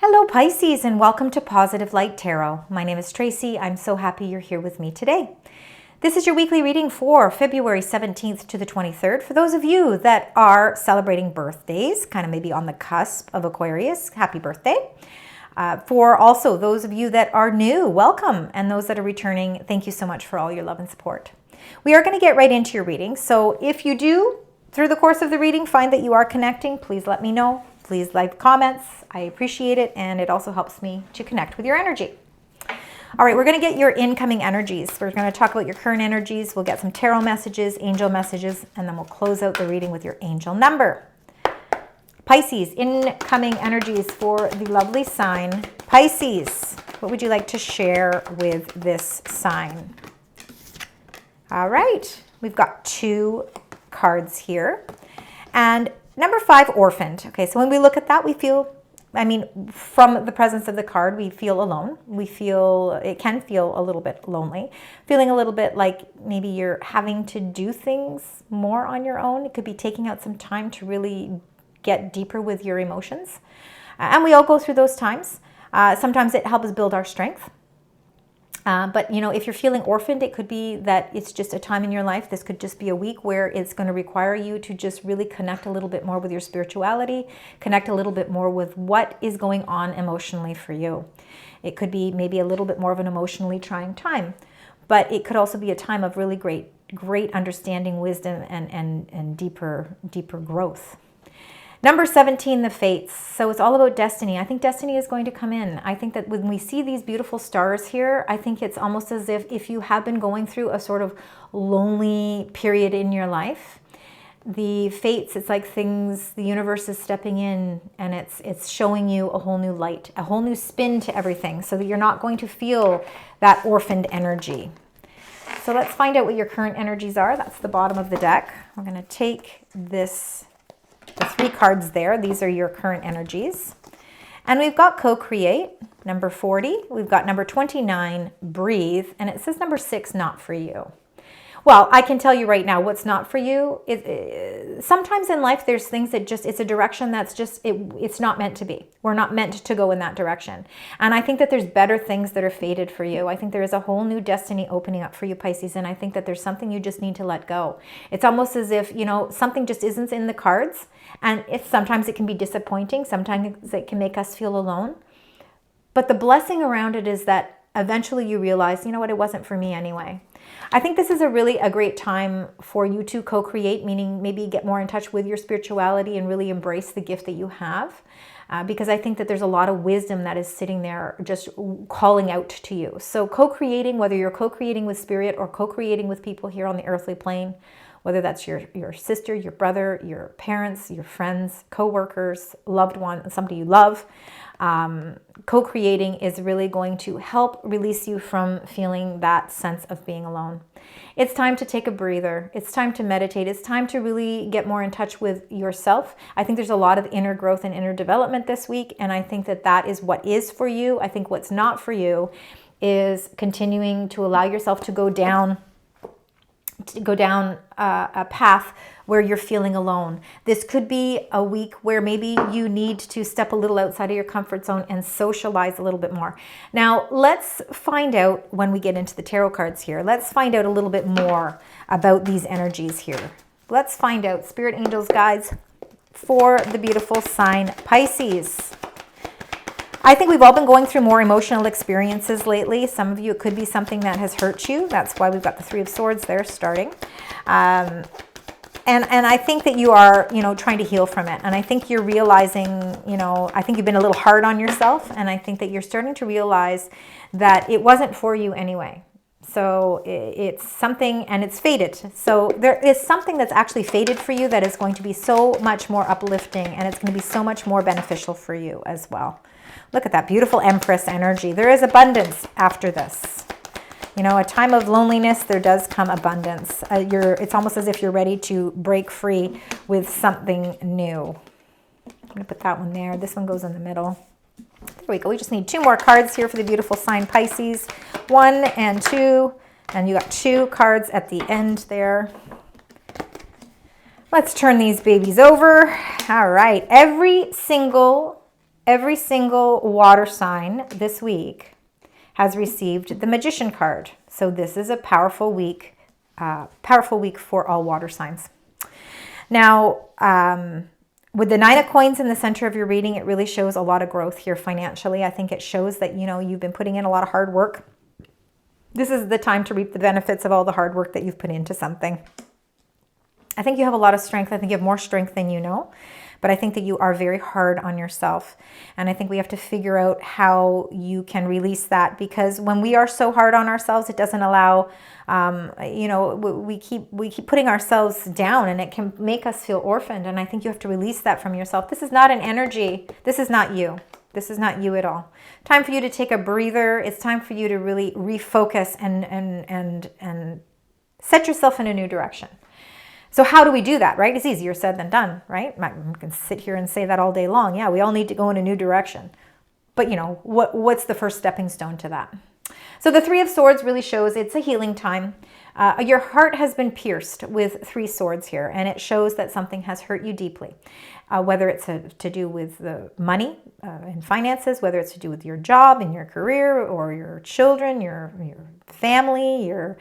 Hello Pisces, and welcome to Positive Light Tarot. My name is Tracy. I'm so happy you're here with me today. This is your weekly reading for February 17th to the 23rd. For those of you that are celebrating birthdays, kind of maybe on the cusp of Aquarius, happy birthday. For also those of you that are new, welcome. And those that are returning, thank you so much for all your love and support. We are going to get right into your reading. So if you do, through the course of the reading, find that you are connecting, please let me know. Please like comments. I appreciate it, and it also helps me to connect with your energy. All right, we're going to get your incoming energies. We're going to talk about your current energies. We'll get some tarot messages, angel messages, and then we'll close out the reading with your angel number. Pisces, incoming energies for the lovely sign Pisces. What would you like to share with this sign? All right, we've got two cards here. And number 5, orphaned. Okay, so when we look at that, we feel, from the presence of the card, we feel alone. It can feel a little bit lonely. Feeling a little bit like maybe you're having to do things more on your own. It could be taking out some time to really get deeper with your emotions. And we all go through those times. Sometimes it helps build our strength. But, if you're feeling orphaned, it could be that it's just a time in your life. This could just be a week where it's going to require you to just really connect a little bit more with your spirituality, connect a little bit more with what is going on emotionally for you. It could be maybe a little bit more of an emotionally trying time, but it could also be a time of really great understanding, wisdom, and deeper growth. Number 17, the fates. So it's all about destiny. I think destiny is going to come in. I think that when we see these beautiful stars here, I think it's almost as if you have been going through a sort of lonely period in your life. The fates, it's like the universe is stepping in and it's showing you a whole new light, a whole new spin to everything so that you're not going to feel that orphaned energy. So let's find out what your current energies are. That's the bottom of the deck. We're going to take the 3 cards there. These are your current energies. And we've got co-create, number 40. We've got number 29, breathe. And it says number 6, not for you. Well, I can tell you right now what's not for you. Sometimes in life there's things that it's a direction that's just, it's not meant to be. We're not meant to go in that direction. And I think that there's better things that are fated for you. I think there is a whole new destiny opening up for you, Pisces. And I think that there's something you just need to let go. It's almost as if, something just isn't in the cards. And sometimes it can be disappointing. Sometimes it can make us feel alone. But the blessing around it is that eventually you realize, it wasn't for me anyway. I think this is a great time for you to co-create, meaning maybe get more in touch with your spirituality and really embrace the gift that you have. Because I think that there's a lot of wisdom that is sitting there just calling out to you. So co-creating, whether you're co-creating with spirit or co-creating with people here on the earthly plane, whether that's your sister, your brother, your parents, your friends, co-workers, loved one, somebody you love, co-creating is really going to help release you from feeling that sense of being alone. It's time to take a breather. It's time to meditate. It's time to really get more in touch with yourself. I think there's a lot of inner growth and inner development this week, and I think that is what is for you. I think what's not for you is continuing to allow yourself to go down a path where you're feeling alone. This could be a week where maybe you need to step a little outside of your comfort zone and socialize a little bit more. Now, let's find out when we get into the tarot cards here. Let's find out a little bit more about these energies here. Let's find out, spirit angels, guides, for the beautiful sign Pisces. I think we've all been going through more emotional experiences lately. Some of you, it could be something that has hurt you. That's why we've got the 3 of Swords there starting. And I think that you are, trying to heal from it. And I think you're realizing, I think you've been a little hard on yourself. And I think that you're starting to realize that it wasn't for you anyway. So it's something, and it's fated. So there is something that's actually fated for you that is going to be so much more uplifting, and it's going to be so much more beneficial for you as well. Look at that beautiful Empress energy. There is abundance after this. A time of loneliness, there does come abundance. It's almost as if you're ready to break free with something new. I'm going to put that one there. This one goes in the middle. There we go. We just need 2 more cards here for the beautiful sign Pisces. 1 and 2. And you got 2 cards at the end there. Let's turn these babies over. All right. Every single every single water sign this week has received the Magician card. So this is a powerful week for all water signs. Now, with the 9 of coins in the center of your reading, it really shows a lot of growth here financially. I think it shows that, you've been putting in a lot of hard work. This is the time to reap the benefits of all the hard work that you've put into something. I think you have a lot of strength. I think you have more strength than you know. But I think that you are very hard on yourself. And I think we have to figure out how you can release that, because when we are so hard on ourselves, it doesn't allow, we keep putting ourselves down, and it can make us feel orphaned. And I think you have to release that from yourself. This is not an energy. This is not you. This is not you at all. Time for you to take a breather. It's time for you to really refocus and set yourself in a new direction. So how do we do that, right? It's easier said than done, right? I can sit here and say that all day long. Yeah, we all need to go in a new direction. But what's the first stepping stone to that? So the 3 of Swords really shows it's a healing time. Your heart has been pierced with 3 swords here, and it shows that something has hurt you deeply. Whether it's to do with the money and finances, whether it's to do with your job and your career, or your children, your family, or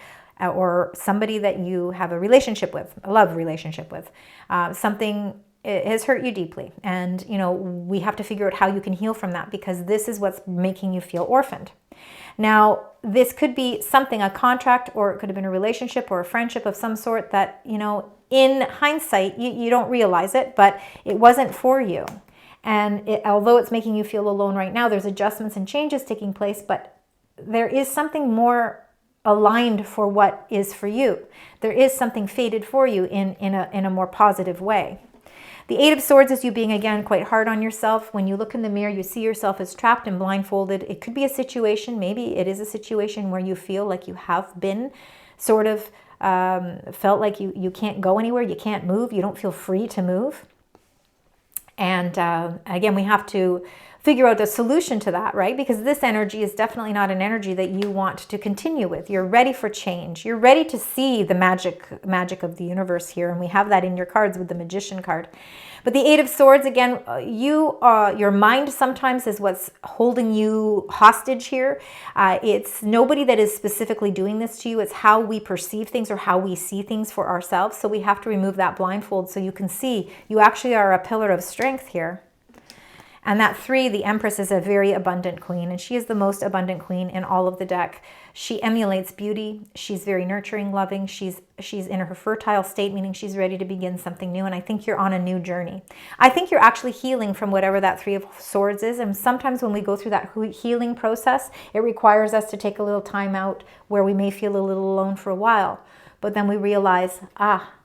somebody that you have a relationship with, a love relationship with. Something has hurt you deeply. And, we have to figure out how you can heal from that, because this is what's making you feel orphaned. Now, this could be something, a contract, or it could have been a relationship or a friendship of some sort that, in hindsight, you don't realize it, but it wasn't for you. And although it's making you feel alone right now, there's adjustments and changes taking place, but there is something more aligned for what is for you. There is something fated for you in a more positive way. The 8 of Swords is you being, again, quite hard on yourself. When you look in the mirror, you see yourself as trapped and blindfolded. It could be a situation, maybe it is a situation where you feel like you have been sort of felt like you can't go anywhere, you can't move, you don't feel free to move. And again, we have to figure out a solution to that, right? Because this energy is definitely not an energy that you want to continue with. You're ready for change. You're ready to see the magic of the universe here, and we have that in your cards with the Magician card. But the 8 of Swords, again, your mind sometimes is what's holding you hostage here. It's nobody that is specifically doing this to you. It's how we perceive things or how we see things for ourselves. So we have to remove that blindfold so you can see you actually are a pillar of strength here. And that 3, the Empress, is a very abundant queen, and she is the most abundant queen in all of the deck. She emulates beauty. She's very nurturing, loving. She's in her fertile state, meaning she's ready to begin something new, and I think you're on a new journey. I think you're actually healing from whatever that 3 of Swords is, and sometimes when we go through that healing process, it requires us to take a little time out where we may feel a little alone for a while, but then we realize,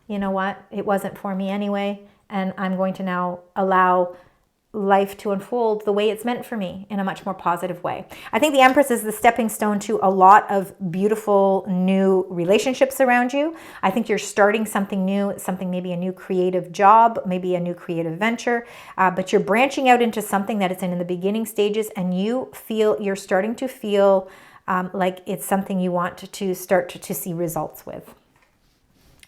you know what? It wasn't for me anyway, and I'm going to now allow life to unfold the way it's meant for me in a much more positive way. I think the Empress is the stepping stone to a lot of beautiful new relationships around you. I think you're starting something new, something maybe a new creative job, maybe a new creative venture, but you're branching out into something that is in the beginning stages, and you're starting to feel like it's something you want to start to see results with.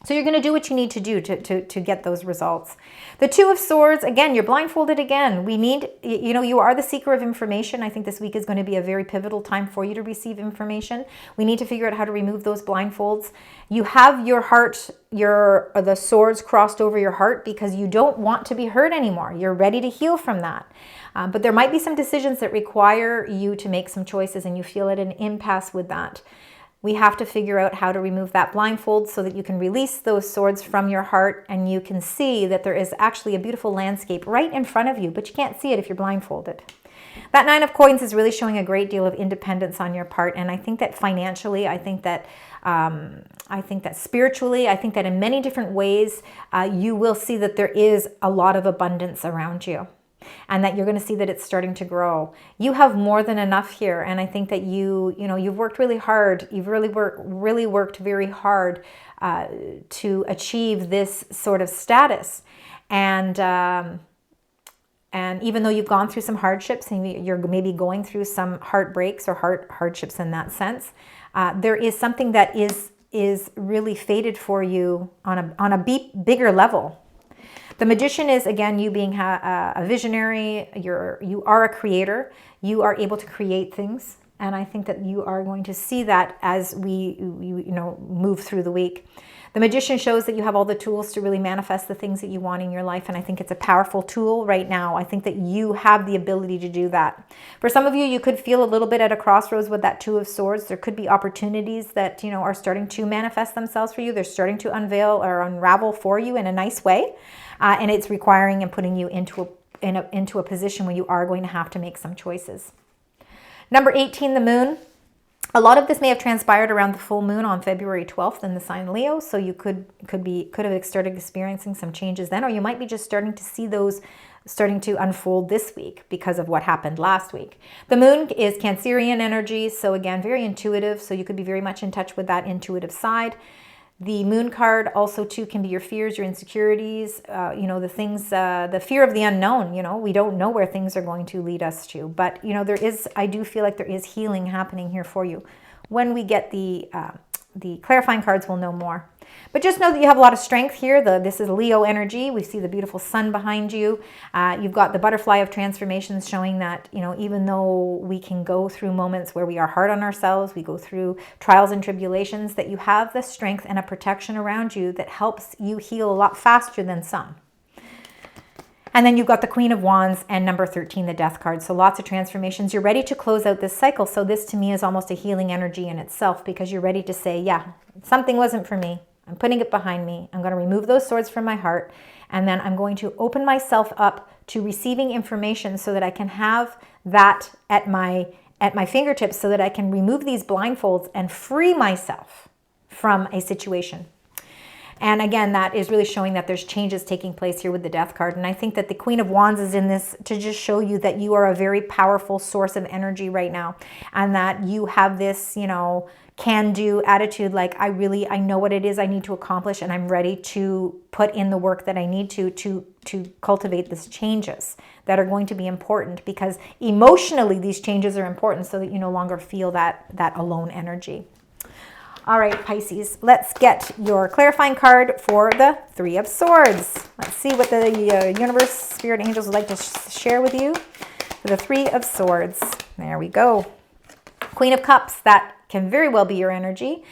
So you're going to do what you need to do to get those results. The 2 of Swords, again, you're blindfolded again. We need, you are the seeker of information. I think this week is going to be a very pivotal time for you to receive information. We need to figure out how to remove those blindfolds. You have your heart, the swords crossed over your heart because you don't want to be hurt anymore. You're ready to heal from that. But there might be some decisions that require you to make some choices, and you feel at an impasse with that. We have to figure out how to remove that blindfold so that you can release those swords from your heart, and you can see that there is actually a beautiful landscape right in front of you, but you can't see it if you're blindfolded. That 9 of Coins is really showing a great deal of independence on your part, and I think that financially, I think that spiritually, I think that in many different ways, you will see that there is a lot of abundance around you, and that you're going to see that it's starting to grow. You have more than enough here, and I think that you've worked really hard. You've really worked very hard to achieve this sort of status, and even though you've gone through some hardships, and you're maybe going through some heartbreaks or hardships in that sense, there is something that is really fated for you on a bigger level. The Magician is, again, you being a visionary. You are a creator. You are able to create things. And I think that you are going to see that as we move through the week. The Magician shows that you have all the tools to really manifest the things that you want in your life, and I think it's a powerful tool right now. I think that you have the ability to do that. For some of you, you could feel a little bit at a crossroads with that Two of Swords. There could be opportunities that, are starting to manifest themselves for you. They're starting to unveil or unravel for you in a nice way, and it's requiring and putting you into a position where you are going to have to make some choices. Number 18, the Moon. A lot of this may have transpired around the full moon on February 12th in the sign Leo, so you could have started experiencing some changes then, or you might be just starting to see those starting to unfold this week because of what happened last week. The moon is Cancerian energy, so again, very intuitive, so you could be very much in touch with that intuitive side. The moon card also too can be your fears, your insecurities, the things, the fear of the unknown. We don't know where things are going to lead us to, but I do feel like there is healing happening here for you. When we get the clarifying cards, we'll know more. But just know that you have a lot of strength here. This is Leo energy. We see the beautiful sun behind you. You've got the butterfly of transformations showing that, even though we can go through moments where we are hard on ourselves, we go through trials and tribulations, that you have the strength and a protection around you that helps you heal a lot faster than some. And then you've got the Queen of Wands and number 13, the Death card. So lots of transformations. You're ready to close out this cycle. So this to me is almost a healing energy in itself, because you're ready to say, yeah, something wasn't for me. I'm putting it behind me. I'm going to remove those swords from my heart. And then I'm going to open myself up to receiving information so that I can have that at my fingertips, so that I can remove these blindfolds and free myself from a situation. And again, that is really showing that there's changes taking place here with the Death card. And I think that the Queen of Wands is in this to just show you that you are a very powerful source of energy right now. And that you have this, can-do attitude, like I know what it is I need to accomplish, and I'm ready to put in the work that I need to cultivate these changes that are going to be important, because emotionally these changes are important, so that you no longer feel that alone energy. All right, Pisces, let's get your clarifying card for the Three of Swords. Let's see what the universe, spirit, angels would like to share with you for the Three of Swords. There we go. Queen of Cups, that can very well be your energy.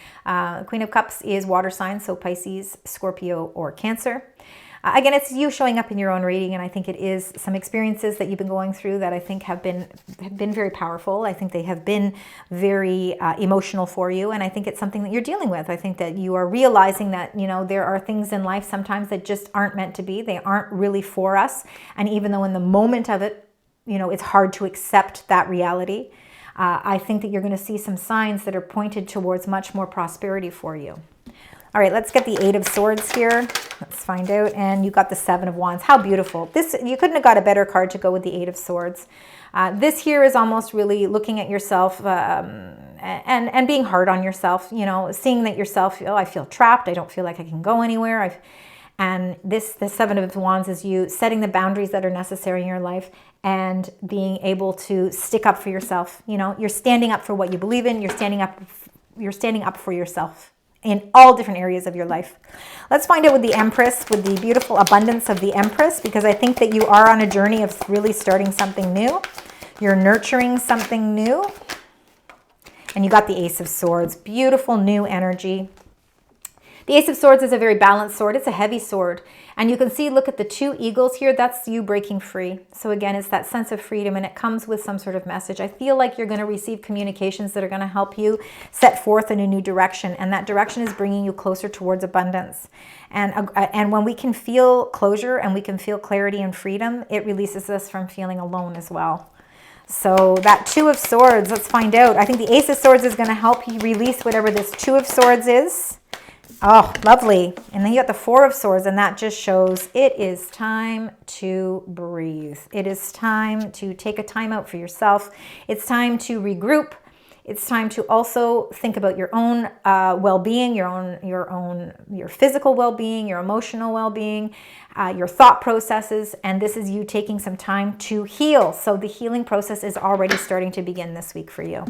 Queen of Cups is water signs, so Pisces, Scorpio, or Cancer. Again, it's you showing up in your own reading, and I think it is some experiences that you've been going through that I think have been very powerful. I think they have been very emotional for you, and I think it's something that you're dealing with. I think that you are realizing that, there are things in life sometimes that just aren't meant to be. They aren't really for us, and even though in the moment of it, it's hard to accept that reality, I think that you're going to see some signs that are pointed towards much more prosperity for you. All right, let's get the Eight of Swords here. Let's find out. And you got the Seven of Wands. How beautiful. You couldn't have got a better card to go with the Eight of Swords. This here is almost really looking at yourself and being hard on yourself, seeing that yourself, I feel trapped. I don't feel like I can go anywhere. And the Seven of Wands is you setting the boundaries that are necessary in your life and being able to stick up for yourself. You're standing up for what you believe in. You're standing up for yourself in all different areas of your life. Let's find out with the Empress, with the beautiful abundance of the Empress, because I think that you are on a journey of really starting something new. You're nurturing something new. And you got the Ace of Swords, beautiful new energy. The Ace of Swords is a very balanced sword. It's a heavy sword. And you can see, look at the two eagles here. That's you breaking free. So again, it's that sense of freedom, and it comes with some sort of message. I feel like you're going to receive communications that are going to help you set forth in a new direction. And that direction is bringing you closer towards abundance. And when we can feel closure and we can feel clarity and freedom, it releases us from feeling alone as well. So that Two of Swords, let's find out. I think the Ace of Swords is going to help you release whatever this Two of Swords is. Oh, lovely. And then you got the Four of Swords, and that just shows it is time to breathe. It is time to take a time out for yourself. It's time to regroup. It's time to also think about your own well-being, your physical well-being, your emotional well-being, your thought processes, and this is you taking some time to heal. So the healing process is already starting to begin this week for you.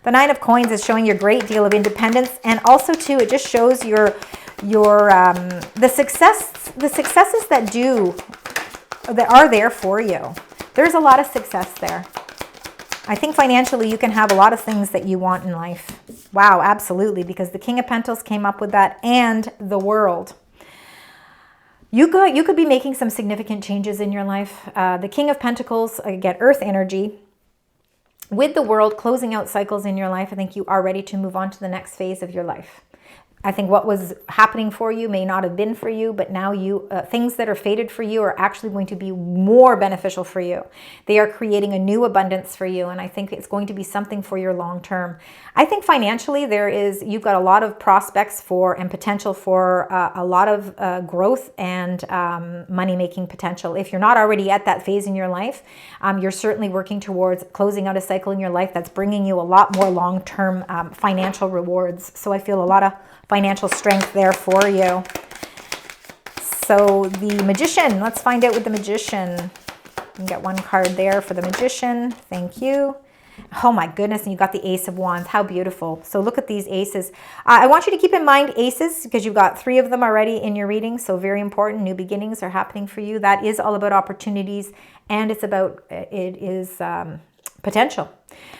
The Nine of Coins is showing your great deal of independence, and also too, it just shows your the successes that are there for you. There's a lot of success there. I think financially you can have a lot of things that you want in life. Wow, absolutely, because the King of Pentacles came up with that, and the World. You could be making some significant changes in your life. The King of Pentacles, again, earth energy. With the World closing out cycles in your life, I think you are ready to move on to the next phase of your life. I think what was happening for you may not have been for you, but now things that are fated for you are actually going to be more beneficial for you. They are creating a new abundance for you, and I think it's going to be something for your long term. I think financially you've got a lot of prospects and potential for a lot of growth and money-making potential. If you're not already at that phase in your life, you're certainly working towards closing out a cycle in your life that's bringing you a lot more long-term financial rewards. So I feel a lot of financial strength there for you. So the Magician, let's find out with the Magician. You can get one card there for the Magician. Thank you. Oh my goodness, and you got the Ace of Wands. How beautiful. So look at these aces. I want you to keep in mind aces because you've got 3 of them already in your reading. So very important. New beginnings are happening for you. That is all about opportunities, and it is potential.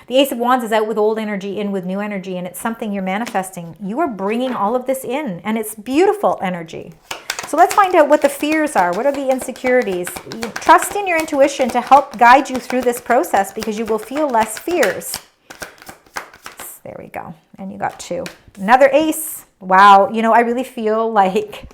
The Ace of Wands is out with old energy, in with new energy, and it's something you're manifesting. You are bringing all of this in, and it's beautiful energy. So let's find out what the fears are. What are the insecurities? Trust in your intuition to help guide you through this process because you will feel less fears. There we go. And you got 2. Another ace. Wow. You know, I really feel like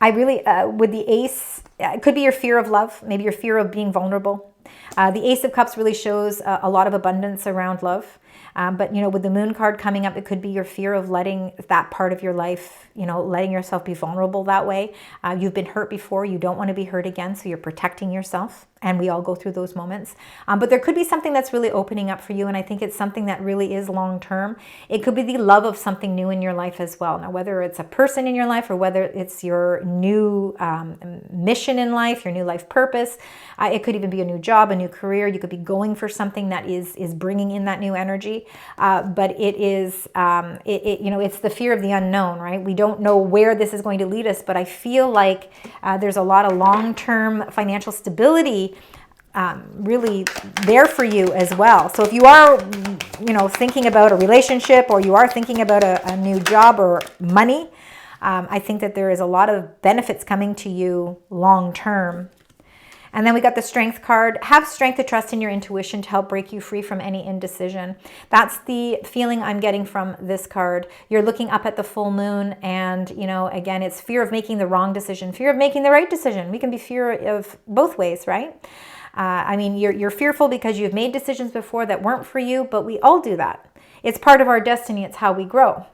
with the ace, it could be your fear of love, maybe your fear of being vulnerable. The Ace of Cups really shows a lot of abundance around love. But, you know, with the Moon card coming up, it could be your fear of letting that part of your life, you know, letting yourself be vulnerable that way. You've been hurt before. You don't want to be hurt again. So you're protecting yourself. And we all go through those moments. But there could be something that's really opening up for you. And I think it's something that really is long term. It could be the love of something new in your life as well. Now, whether it's a person in your life or whether it's your new mission in life, your new life purpose, it could even be a new job, a new career. You could be going for something that is bringing in that new energy. But it is, you know, it's the fear of the unknown, right? We don't know where this is going to lead us, but I feel like there's a lot of long-term financial stability really there for you as well. So if you are, you know, thinking about a relationship or you are thinking about a new job or money, I think that there is a lot of benefits coming to you long-term. And then we got the Strength card. Have strength to trust in your intuition to help break you free from any indecision. That's the feeling I'm getting from this card. You're looking up at the full moon and, you know, again, it's fear of making the wrong decision, fear of making the right decision. We can be fear of both ways, right? I mean, you're fearful because you've made decisions before that weren't for you, but we all do that. It's part of our destiny. It's how we grow.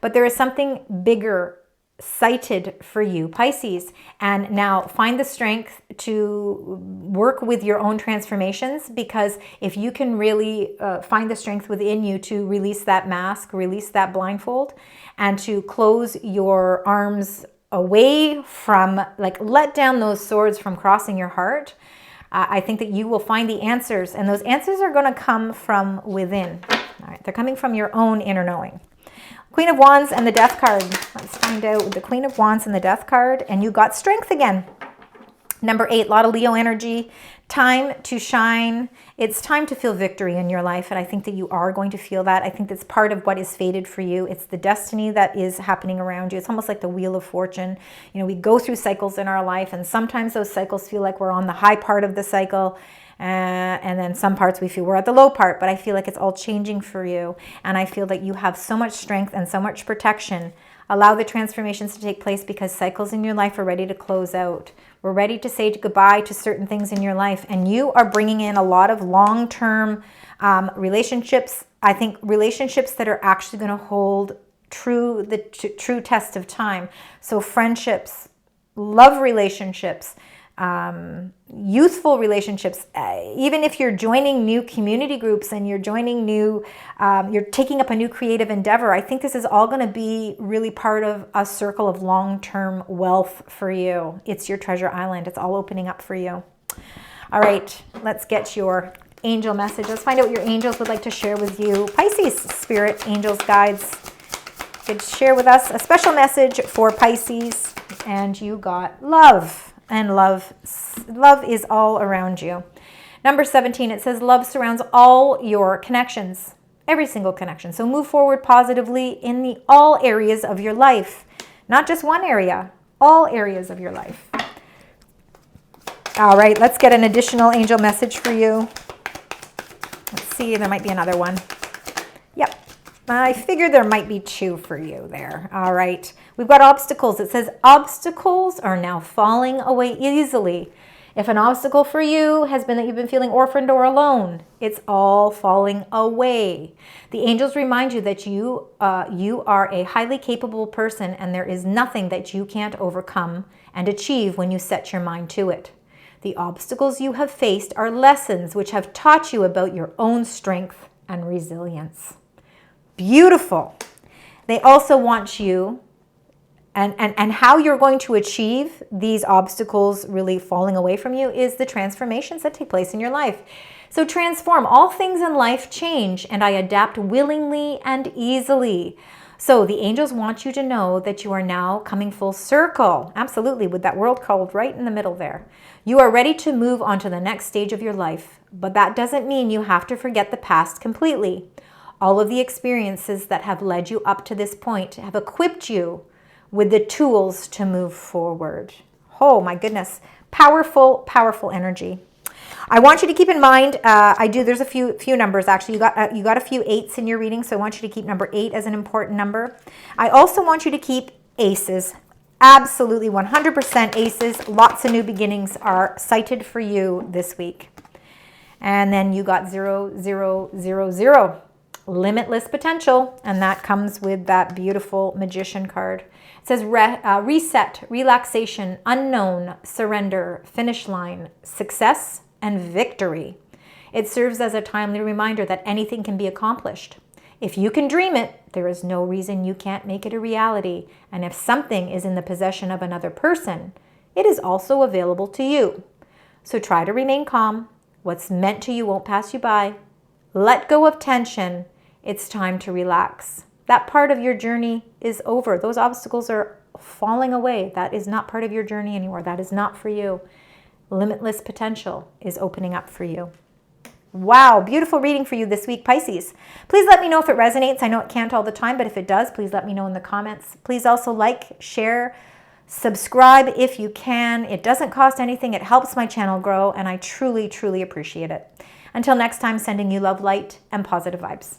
But there is something bigger sighted for you, Pisces, and now find the strength to work with your own transformations, because if you can really find the strength within you to release that mask, release that blindfold, and to close your arms away from, like, let down those swords from crossing your heart, I think that you will find the answers, and those answers are going to come from within. All right, they're coming from your own inner knowing. Queen of Wands and the Death card. Let's find out the Queen of Wands and the Death card. And you got strength again. Number 8, a lot of Leo energy. Time to shine. It's time to feel victory in your life. And I think that you are going to feel that. I think that's part of what is fated for you. It's the destiny that is happening around you. It's almost like the Wheel of Fortune. You know, we go through cycles in our life, and sometimes those cycles feel like we're on the high part of the cycle. And then some parts we feel we're at the low part, but I feel like it's all changing for you. And I feel that you have so much strength and so much protection. Allow the transformations to take place because cycles in your life are ready to close out. We're ready to say goodbye to certain things in your life. And you are bringing in a lot of long-term relationships. I think relationships that are actually going to hold the true test of time. So friendships, love relationships, youthful relationships, even if you're joining new community groups and you're joining new, you're taking up a new creative endeavor, I think this is all going to be really part of a circle of long-term wealth for you. It's your treasure island. It's all opening up for you. All right, let's get your angel message. Let's find out what your angels would like to share with you. Pisces, spirit, angels, guides. could share with us a special message for Pisces. And you got love. And love is all around you. Number 17, it says love surrounds all your connections. Every single connection. So move forward positively in all areas of your life. Not just one area. All areas of your life. All right, let's get an additional angel message for you. Let's see, there might be another one. Yep, I figured there might be two for you there. All right, we've got obstacles. It says obstacles are now falling away easily. If an obstacle for you has been that you've been feeling orphaned or alone, it's all falling away. The angels remind you that you are a highly capable person and there is nothing that you can't overcome and achieve when you set your mind to it. The obstacles you have faced are lessons which have taught you about your own strength and resilience. Beautiful. They also want you, and how you're going to achieve these obstacles really falling away from you is the transformations that take place in your life. So transform. All things in life change, and I adapt willingly and easily. So the angels want you to know that you are now coming full circle. Absolutely, with that world card right in the middle there. You are ready to move on to the next stage of your life, but that doesn't mean you have to forget the past completely. All of the experiences that have led you up to this point have equipped you with the tools to move forward. Oh my goodness, powerful, powerful energy. I want you to keep in mind, there's a few numbers actually. You got a few 8s in your reading, so I want you to keep number 8 as an important number. I also want you to keep aces. Absolutely 100% aces. Lots of new beginnings are cited for you this week. And then you got 0, 0, 0, 0. Limitless potential, and that comes with that beautiful magician card. It says reset, relaxation, unknown, surrender, finish line, success, and victory. It serves as a timely reminder that anything can be accomplished. If you can dream it, there is no reason you can't make it a reality. And if something is in the possession of another person, it is also available to you. So try to remain calm. What's meant to you won't pass you by. Let go of tension. It's time to relax. That part of your journey is over. Those obstacles are falling away. That is not part of your journey anymore. That is not for you. Limitless potential is opening up for you. Wow, beautiful reading for you this week, Pisces. Please let me know if it resonates. I know it can't all the time, but if it does, please let me know in the comments. Please also like, share, subscribe if you can. It doesn't cost anything. It helps my channel grow, and I truly, truly appreciate it. Until next time, sending you love, light, and positive vibes.